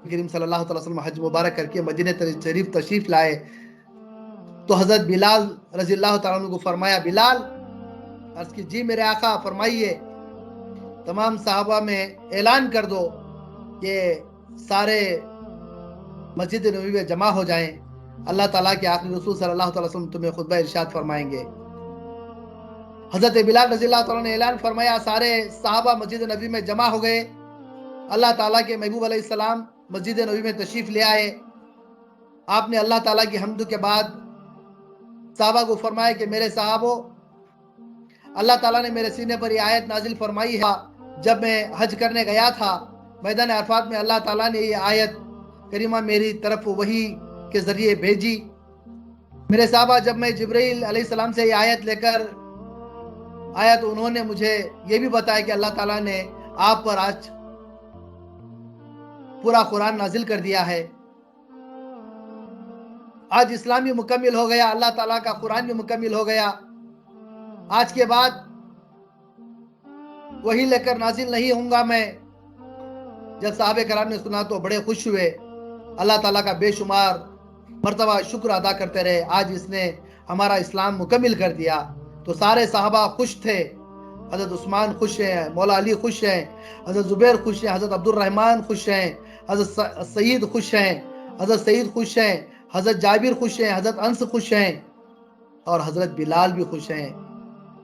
کریم صلی اللہ علیہ وسلم حج مبارک کر کے مدینہ شریف تشریف لائے تو حضرت بلال رضی اللہ تعالیٰ عنہ کو فرمایا، بلال، عرض کی جی میرے آقا فرمائیے، تمام صحابہ میں اعلان کر دو کہ سارے مسجد نبوی میں جمع ہو جائیں، اللہ تعالیٰ کے آخری رسول صلی اللہ علیہ وسلم تمہیں خطبہ ارشاد فرمائیں گے۔ حضرت بلال رضی اللہ تعالیٰ نے اعلان فرمایا، سارے صحابہ مسجد نبوی میں جمع ہو گئے، اللہ تعالیٰ کے محبوب علیہ السلام مسجد نبوی میں تشریف لے آئے۔ آپ نے اللہ تعالیٰ کی حمد کے بعد صحابہ کو فرمایا کہ میرے صحابوں، اللہ تعالیٰ نے میرے سینے پر یہ آیت نازل فرمائی ہے، جب میں حج کرنے گیا تھا میدان عرفات میں، اللہ تعالیٰ نے یہ آیت کریمہ میری طرف وحی کے ذریعے بھیجی۔ میرے صحابہ، جب میں جبرائیل علیہ السلام سے یہ آیت لے کر آیا تو انہوں نے مجھے یہ بھی بتایا کہ اللہ تعالیٰ نے آپ پر آج پورا قرآن نازل کر دیا ہے، آج اسلام بھی مکمل ہو گیا، اللہ تعالیٰ کا قرآن بھی مکمل ہو گیا، آج کے بعد وہی لے کر نازل نہیں ہوں گا میں۔ جب صحابہ کرام نے سنا تو بڑے خوش ہوئے، اللہ تعالیٰ کا بے شمار مرتبہ شکر ادا کرتے رہے، آج اس نے ہمارا اسلام مکمل کر دیا۔ تو سارے صحابہ خوش تھے، حضرت عثمان خوش ہیں، مولا علی خوش ہیں، حضرت زبیر خوش ہیں، حضرت عبد الرحمن خوش ہیں، حضرت سعید خوش ہیں، حضرت سعید خوش ہیں، حضرت جابر خوش ہیں، حضرت انس خوش ہیں، اور حضرت بلال بھی خوش ہیں۔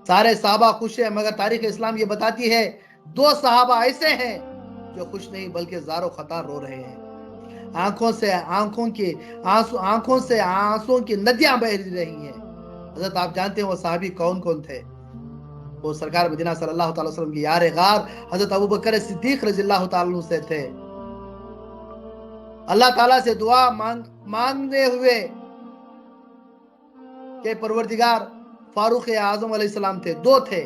سارے صحابہ خوش ہیں، مگر تاریخ اسلام یہ بتاتی ہے 2 صحابہ ایسے ہیں جو خوش نہیں بلکہ زار و خطار رو رہے ہیں، آنکھوں سے آنسوں کی ندیاں بہہ رہی ہیں۔ حضرت آپ جانتے ہیں وہ صحابی کون کون تھے؟ وہ سرکار مدینہ صلی اللہ تعالی وسلم کی یار غار حضرت ابوبکر صدیق رضی اللہ تعالیٰ عنہ سے تھے۔ اللہ تعالیٰ سے دعا مانگتے ہوئے کہ پروردگار، فاروق اعظم علیہ السلام تھے، 2 تھے،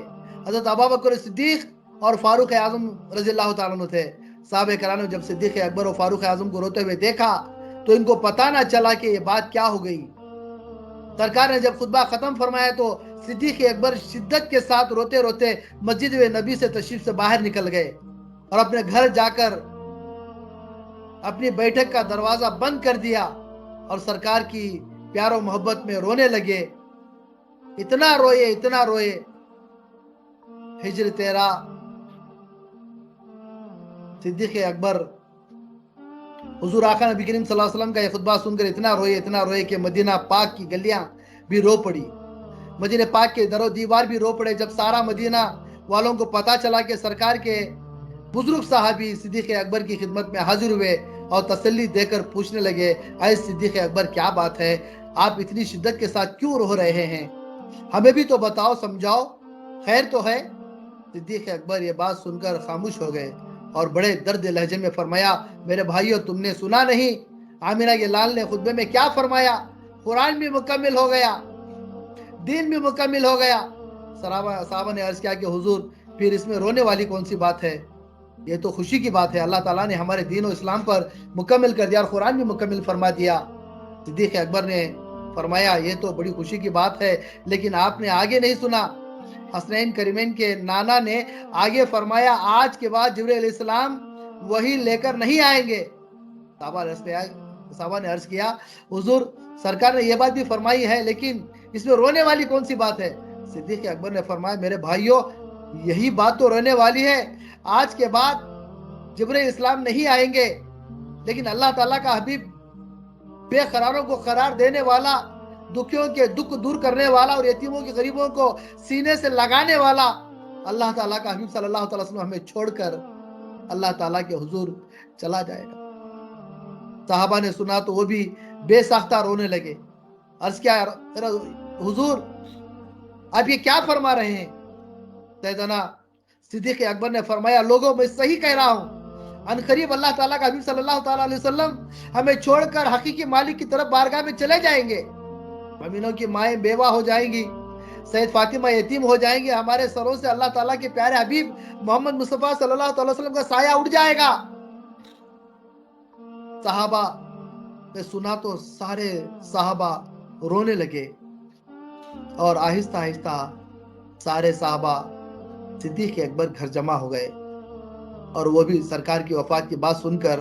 حضرت ابوبکر صدیق اور فاروق اعظم رضی اللہ تعالیٰ عنہ تھے۔ صحابہ کرام نے جب صدیق اکبر اور فاروق اعظم کو روتے ہوئے دیکھا تو ان کو پتہ نہ چلا کہ یہ بات کیا ہو گئی۔ سرکار نے جب خطبہ ختم فرمایا تو صدیق اکبر شدت کے ساتھ روتے روتے مسجد نبی سے تشریف سے باہر نکل گئے اور اپنے گھر جا کر اپنی بیٹھک کا دروازہ بند کر دیا اور سرکار کی پیار و محبت میں رونے لگے۔ اتنا روئے ہجر 13 صدیق اکبر حضور آقا نبی کریم صلی اللہ علیہ وسلم کا یہ خطبہ سن کر اتنا روئے کہ مدینہ پاک کی گلیاں بھی رو پڑی، مدینہ پاک کے در و دیوار بھی رو پڑے۔ جب سارا مدینہ والوں کو پتا چلا کہ سرکار کے بزرگ صحابی صدیق اکبر کی خدمت میں حاضر ہوئے اور تسلی دے کر پوچھنے لگے، اے صدیق اکبر کیا بات ہے، آپ اتنی شدت کے ساتھ کیوں رو رہے ہیں، ہمیں بھی تو بتاؤ، سمجھاؤ، خیر تو ہے؟ صدیق اکبر یہ بات سن کر خاموش ہو گئے اور بڑے درد لہجے میں فرمایا، میرے بھائیو، تم نے سنا نہیں آمینہ کے لال نے خطبے میں کیا فرمایا؟ قرآن بھی مکمل ہو گیا، دین بھی مکمل ہو گیا۔ صحابہ نے عرض کیا کہ حضور، پھر اس میں رونے والی کون سی بات ہے؟ یہ تو خوشی کی بات ہے، اللہ تعالیٰ نے ہمارے دین و اسلام پر مکمل کر دیا اور قرآن بھی مکمل فرما دیا۔ صدیق اکبر نے فرمایا، یہ تو بڑی خوشی کی بات ہے، لیکن آپ نے آگے نہیں سنا۔ حسنین کریمین کے نانا نے آگے فرمایا، آج کے بعد جبرائیل علیہ السلام وہی لے کر نہیں آئیں گے۔ صحابہ نے عرض کیا، حضور، سرکار نے یہ بات بھی فرمائی ہے، لیکن اس میں رونے والی کون سی بات ہے؟ صدیق اکبر نے فرمایا، میرے بھائیوں، یہی بات تو رونے والی ہے، آج کے بعد جبرائیل اسلام نہیں آئیں گے، لیکن اللہ تعالیٰ کا حبیب، بے قراروں کو قرار دینے والا، دکھیوں کے دکھ دور کرنے والا اور یتیموں کے غریبوں کو سینے سے لگانے والا اللہ تعالیٰ کا حبیب صلی اللہ علیہ وسلم ہمیں چھوڑ کر اللہ تعالیٰ کے حضور چلا جائے گا۔ صحابہ نے سنا تو وہ بھی بے ساختہ رونے لگے۔ عرض کیا، حضور آپ یہ کیا فرما رہے ہیں؟ سیدنا صدیق اکبر نے فرمایا، لوگوں میں صحیح کہہ رہا ہوں، ان قریب اللہ تعالیٰ کا حبیب صلی اللہ تعالیٰ علیہ وسلم ہمیں چھوڑ کر حقیقی مالک کی طرف بارگاہ میں چلے جائیں گے، مومنوں کی مائیں بیوہ ہو جائیں گی، سید فاطمہ یتیم ہو جائیں گے، ہمارے سروں سے اللہ تعالیٰ کے پیارے حبیب محمد مصطفیٰ صلی اللہ علیہ وسلم کا سایہ اڑ جائے گا۔ صحابہ نے سنا تو سارے صحابہ رونے لگے اور آہستہ آہستہ سارے صحابہ صدیق اکبر گھر جمع ہو گئے اور وہ بھی سرکار کی وفات کی بات سن کر